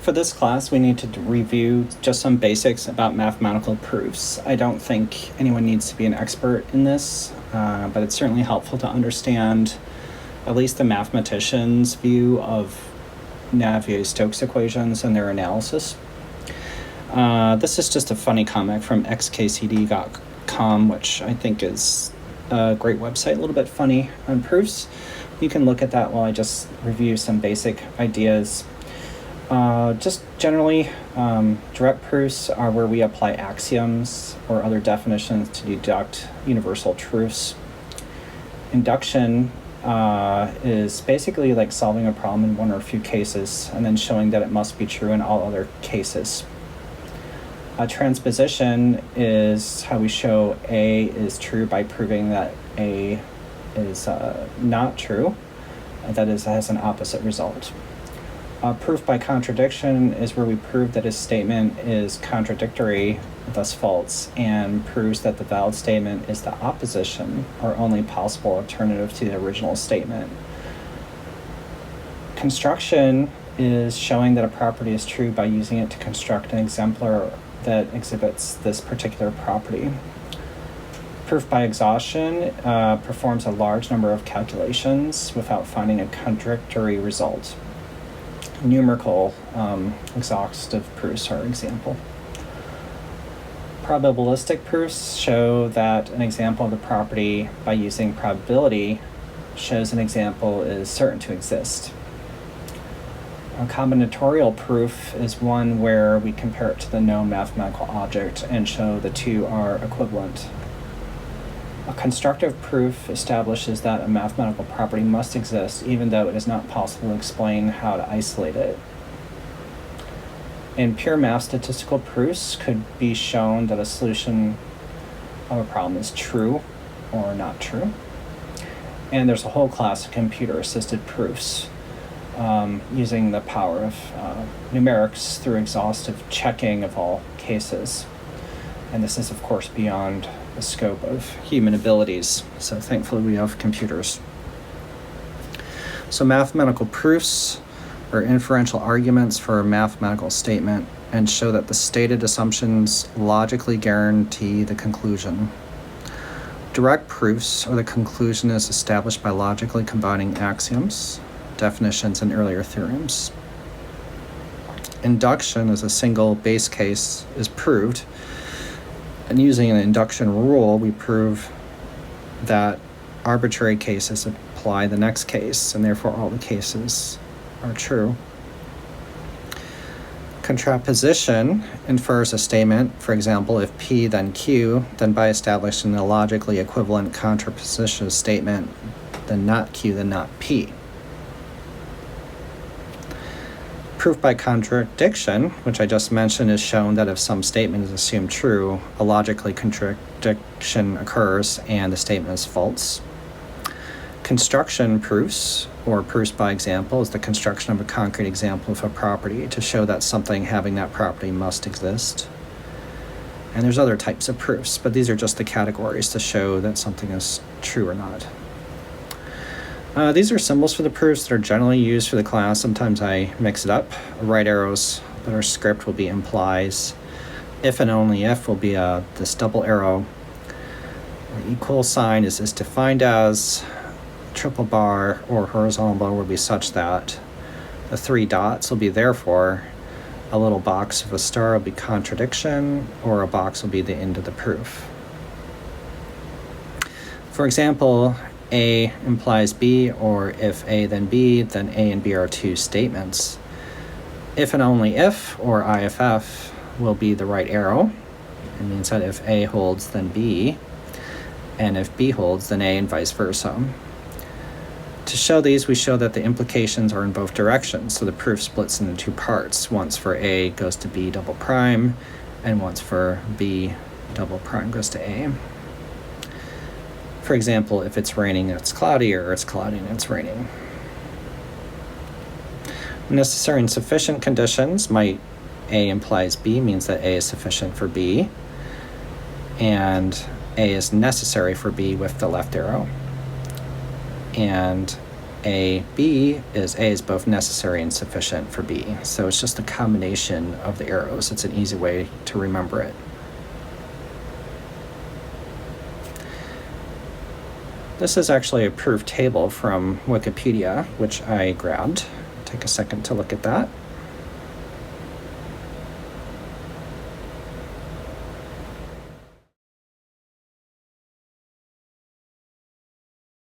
For this class, we need to review just some basics about mathematical proofs. I don't think anyone needs to be an expert in this, but it's certainly helpful to understand at least the mathematician's view of Navier-Stokes equations and their analysis. This is just a funny comic from xkcd.com, which I think is a great website, a little bit funny on proofs. You can look at that while I just review some basic ideas. Just generally, direct proofs are where we apply axioms or other definitions to deduct universal truths. Induction is basically like solving a problem in one or a few cases and then showing that it must be true in all other cases. Transposition is how we show A is true by proving that A is not true, that is, has an opposite result. Proof by contradiction is where we prove that a statement is contradictory, thus false, and proves that the valid statement is the opposition or only possible alternative to the original statement. Construction is showing that a property is true by using it to construct an exemplar that exhibits this particular property. Proof by exhaustion performs a large number of calculations without finding a contradictory result. Numerical exhaustive proofs are an example. Probabilistic proofs show that an example of the property by using probability shows an example is certain to exist. A combinatorial proof is one where we compare it to the known mathematical object and show the two are equivalent. A constructive proof establishes that a mathematical property must exist even though it is not possible to explain how to isolate it. In pure math, statistical proofs could be shown that a solution of a problem is true or not true. And there's a whole class of computer-assisted proofs using the power of numerics through exhaustive checking of all cases. And this is, of course, beyond the scope of human abilities. So thankfully we have computers. So mathematical proofs are inferential arguments for a mathematical statement and show that the stated assumptions logically guarantee the conclusion. Direct proofs are the conclusion is established by logically combining axioms, definitions, and earlier theorems. Induction is a single base case is proved, and using an induction rule, we prove that arbitrary cases apply the next case, and therefore all the cases are true. Contraposition infers a statement, for example, if P then Q, then by establishing a logically equivalent contraposition statement, then not Q, then not P. Proof by contradiction, which I just mentioned, is shown that if some statement is assumed true, a logically contradiction occurs and the statement is false. Construction proofs, or proofs by example, is the construction of a concrete example of a property to show that something having that property must exist. And there's other types of proofs, but these are just the categories to show that something is true or not. These are symbols for the proofs that are generally used for the class. Sometimes I mix it up. Right arrows that are script will be implies. If and only if will be this double arrow. The equal sign is defined as. Triple bar or horizontal bar will be such that. The three dots will be therefore. A little box of a star will be contradiction, or a box will be the end of the proof. For example, A implies B, or if A then B, then A and B are two statements. If and only if, or IFF, will be the right arrow. It means that if A holds, then B, and if B holds, then A, and vice versa. To show these, we show that the implications are in both directions, so the proof splits into two parts. Once for A goes to B double prime, and once for B double prime goes to A. For example, if it's raining and it's cloudy, or it's cloudy and it's raining. Necessary and sufficient conditions might A implies B means that A is sufficient for B, and A is necessary for B with the left arrow. And A, B is A is both necessary and sufficient for B. So it's just a combination of the arrows. It's an easy way to remember it. This is actually a proof table from Wikipedia, which I grabbed. Take a second to look at that.